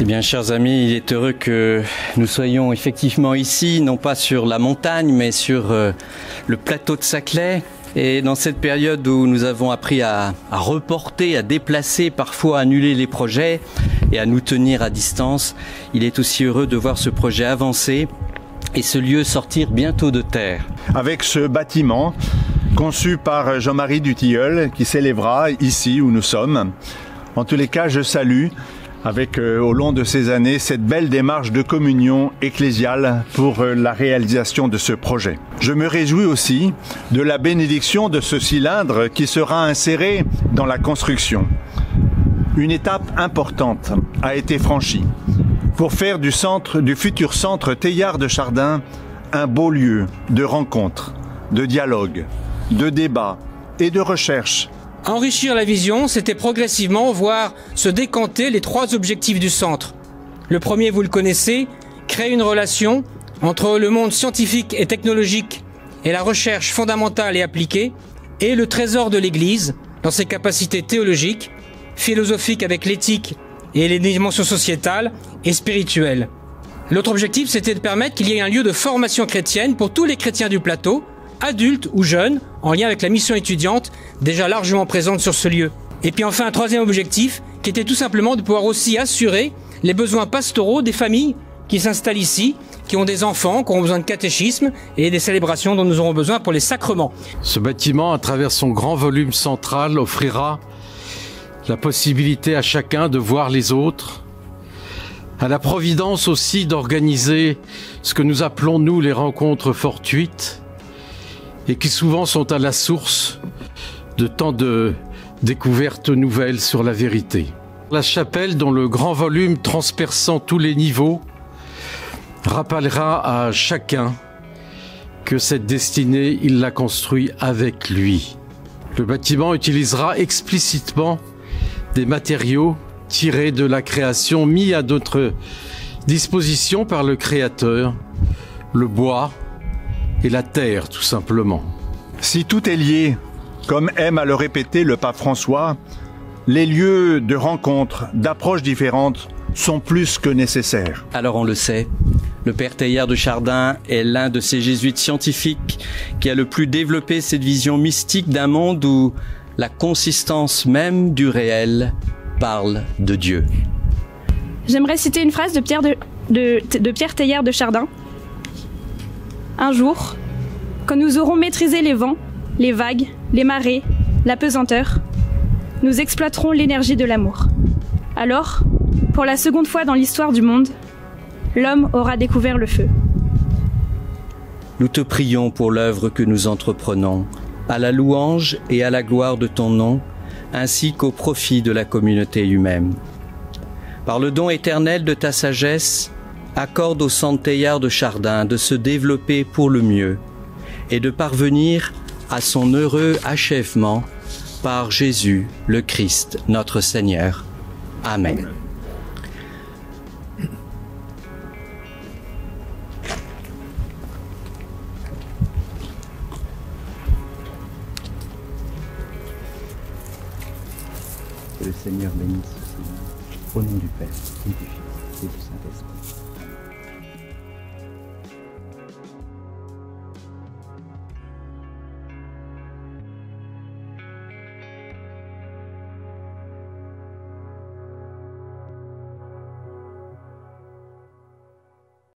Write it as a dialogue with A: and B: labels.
A: Eh bien, chers amis, il est heureux que nous soyons effectivement ici, non pas sur la montagne, mais sur le plateau de Saclay. Et dans cette période où nous avons appris à reporter, à déplacer, parfois à annuler les projets et à nous tenir à distance, il est aussi heureux de voir ce projet avancer et ce lieu sortir bientôt de terre.
B: Avec ce bâtiment conçu par Jean-Marie Dutilleul qui s'élèvera ici où nous sommes. En tous les cas, je salue avec au long de ces années cette belle démarche de communion ecclésiale pour la réalisation de ce projet. Je me réjouis aussi de la bénédiction de ce cylindre qui sera inséré dans la construction. Une étape importante a été franchie pour faire du futur centre Teilhard de Chardin un beau lieu de rencontre, de dialogue, de débat et de recherche.
C: Enrichir la vision, c'était progressivement voir se décanter les trois objectifs du centre. Le premier, vous le connaissez, créer une relation entre le monde scientifique et technologique et la recherche fondamentale et appliquée, et le trésor de l'Église, dans ses capacités théologiques, philosophiques avec l'éthique et les dimensions sociétales et spirituelles. L'autre objectif, c'était de permettre qu'il y ait un lieu de formation chrétienne pour tous les chrétiens du plateau, adultes ou jeunes, en lien avec la mission étudiante déjà largement présente sur ce lieu. Et puis enfin un troisième objectif qui était tout simplement de pouvoir aussi assurer les besoins pastoraux des familles qui s'installent ici, qui ont des enfants, qui ont besoin de catéchisme et des célébrations dont nous aurons besoin pour les sacrements.
D: Ce bâtiment, à travers son grand volume central, offrira la possibilité à chacun de voir les autres, à la Providence aussi d'organiser ce que nous appelons, nous, les rencontres fortuites, et qui souvent sont à la source de tant de découvertes nouvelles sur la vérité. La chapelle, dont le grand volume transperçant tous les niveaux, rappellera à chacun que cette destinée, il l'a construit avec lui. Le bâtiment utilisera explicitement des matériaux tirés de la création, mis à notre disposition par le Créateur, le bois, et la terre, tout simplement.
B: Si tout est lié, comme aime à le répéter le pape François, les lieux de rencontres, d'approches différentes sont plus que nécessaires.
A: Alors on le sait, le père Teilhard de Chardin est l'un de ces jésuites scientifiques qui a le plus développé cette vision mystique d'un monde où la consistance même du réel parle de Dieu.
E: J'aimerais citer une phrase de Pierre Teilhard de Chardin. Un jour, quand nous aurons maîtrisé les vents, les vagues, les marées, la pesanteur, nous exploiterons l'énergie de l'amour. Alors, pour la seconde fois dans l'histoire du monde, l'homme aura découvert le feu.
A: Nous te prions pour l'œuvre que nous entreprenons, à la louange et à la gloire de ton nom, ainsi qu'au profit de la communauté humaine. Par le don éternel de ta sagesse, accorde au centre Teilhard de Chardin de se développer pour le mieux et de parvenir à son heureux achèvement par Jésus le Christ, notre Seigneur. Amen. Que le Seigneur bénisse ce Seigneur, au nom du Père et du Fils et du Saint-Esprit.